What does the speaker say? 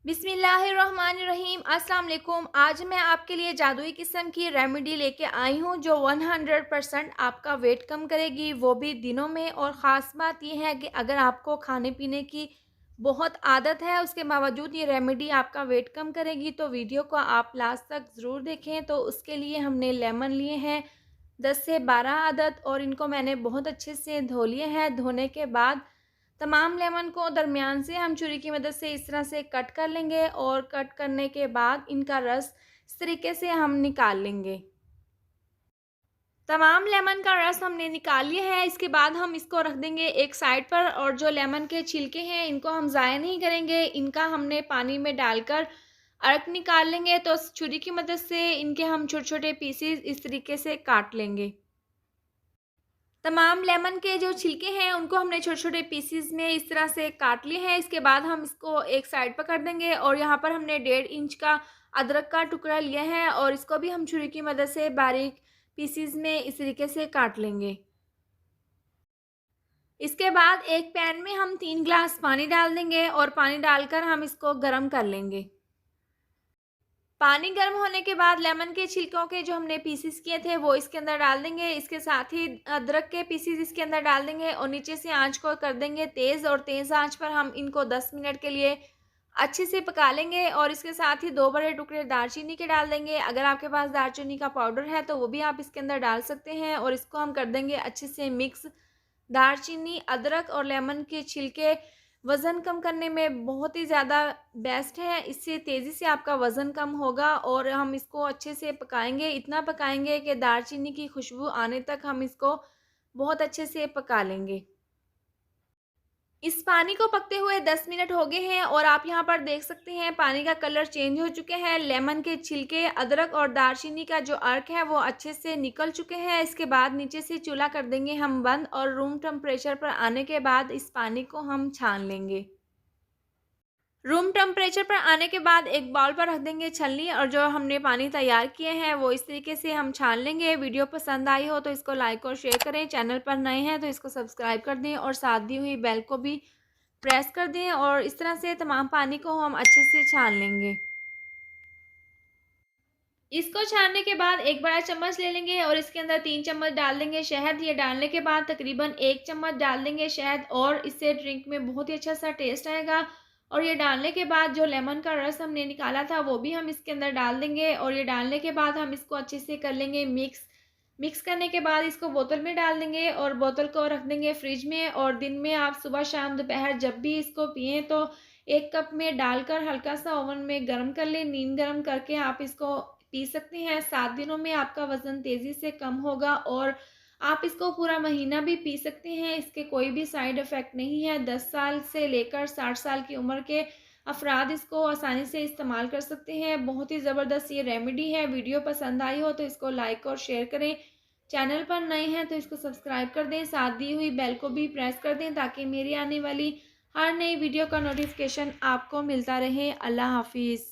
बिस्मिल्लाहिर्रहमानिर्रहीम। अस्सलाम वालेकुम। आज मैं आपके लिए जादुई किस्म की रेमेडी लेके आई हूँ जो 100% आपका वेट कम करेगी, वो भी दिनों में। और ख़ास बात ये है कि अगर आपको खाने पीने की बहुत आदत है उसके बावजूद ये रेमेडी आपका वेट कम करेगी, तो वीडियो को आप लास्ट तक ज़रूर देखें। तो उसके लिए हमने लेमन लिए हैं 10 से 12 अदद, और इनको मैंने बहुत अच्छे से धो लिए हैं। धोने के बाद तमाम लेमन को दरमियान से हम छुरी की मदद से इस तरह से कट कर लेंगे, और कट करने के बाद इनका रस इस तरीके से हम निकाल लेंगे। तमाम लेमन का रस हमने निकाल लिया है। इसके बाद हम इसको रख देंगे एक साइड पर, और जो लेमन के छिलके हैं इनको हम ज़ाया नहीं करेंगे। इनका हमने पानी में डालकर अर्क निकाल लेंगे। तो छुरी की मदद से इनके हम छोटे छोटे पीसेस इस तरीके से काट लेंगे। तमाम लेमन के जो छिलके हैं उनको हमने छोटे-छोटे पीसेस में इस तरह से काट लिए हैं। इसके बाद हम इसको एक साइड पर कर देंगे, और यहाँ पर हमने 1.5 इंच का अदरक का टुकड़ा लिया है, और इसको भी हम छुरी की मदद से बारीक पीसेस में इस तरीके से काट लेंगे। इसके बाद एक पैन में हम 3 ग्लास पानी डाल देंगे, और पानी डालकर हम इसको गरम कर लेंगे। पानी गर्म होने के बाद लेमन के छिलकों के जो हमने पीसेस किए थे वो इसके अंदर डाल देंगे। इसके साथ ही अदरक के पीसेस इसके अंदर डाल देंगे, और नीचे से आंच को कर देंगे तेज़, और तेज़ आंच पर हम इनको 10 मिनट के लिए अच्छे से पका लेंगे। और इसके साथ ही 2 बड़े टुकड़े दालचीनी के डाल देंगे। अगर आपके पास दालचीनी का पाउडर है तो वो भी आप इसके अंदर डाल सकते हैं, और इसको हम कर देंगे अच्छे से मिक्स। दालचीनी, अदरक और लेमन के छिलके वज़न कम करने में बहुत ही ज़्यादा बेस्ट है। इससे तेज़ी से आपका वज़न कम होगा, और हम इसको अच्छे से पकाएँगे। इतना पकाएँगे कि दालचीनी की खुशबू आने तक हम इसको बहुत अच्छे से पका लेंगे। इस पानी को पकते हुए 10 मिनट हो गए हैं, और आप यहाँ पर देख सकते हैं पानी का कलर चेंज हो चुके हैं। लेमन के छिलके, अदरक और दालचीनी का जो अर्क है वो अच्छे से निकल चुके हैं। इसके बाद नीचे से चूल्हा कर देंगे हम बंद, और रूम टेम्परेचर पर आने के बाद इस पानी को हम छान लेंगे। रूम टेम्परेचर पर आने के बाद एक बाउल पर रख देंगे छलनी, और जो हमने पानी तैयार किए हैं वो इस तरीके से हम छान लेंगे। वीडियो पसंद आई हो तो इसको लाइक और शेयर करें। चैनल पर नए हैं तो इसको सब्सक्राइब कर दें, और साथ दी हुई बेल को भी प्रेस कर दें, और इस तरह से तमाम पानी को हम अच्छे से छान लेंगे। इसको छानने के बाद एक बड़ा चम्मच ले लेंगे, और इसके अंदर 3 चम्मच डाल देंगे शहद। ये डालने के बाद तकरीबन 1 चम्मच डाल देंगे शहद, और इससे ड्रिंक में बहुत ही अच्छा सा टेस्ट आएगा। और ये डालने के बाद जो लेमन का रस हमने निकाला था वो भी हम इसके अंदर डाल देंगे, और ये डालने के बाद हम इसको अच्छे से कर लेंगे मिक्स। मिक्स करने के बाद इसको बोतल में डाल देंगे, और बोतल को रख देंगे फ्रिज में। और दिन में आप सुबह शाम दोपहर जब भी इसको पिएँ तो 1 कप में डालकर हल्का सा ओवन में गर्म कर लें। नीम गर्म करके आप इसको पी सकते हैं। 7 दिनों में आपका वज़न तेज़ी से कम होगा, और आप इसको पूरा महीना भी पी सकते हैं। इसके कोई भी साइड इफ़ेक्ट नहीं है। 10 साल से लेकर 60 साल की उम्र के अफ़राद इसको आसानी से इस्तेमाल कर सकते हैं। बहुत ही ज़बरदस्त ये रेमेडी है। वीडियो पसंद आई हो तो इसको लाइक और शेयर करें। चैनल पर नए हैं तो इसको सब्सक्राइब कर दें। साथ दी हुई बेल को भी प्रेस कर दें ताकि मेरी आने वाली हर नई वीडियो का नोटिफ़िकेशन आपको मिलता रहे। अल्लाह हाफ़िज़।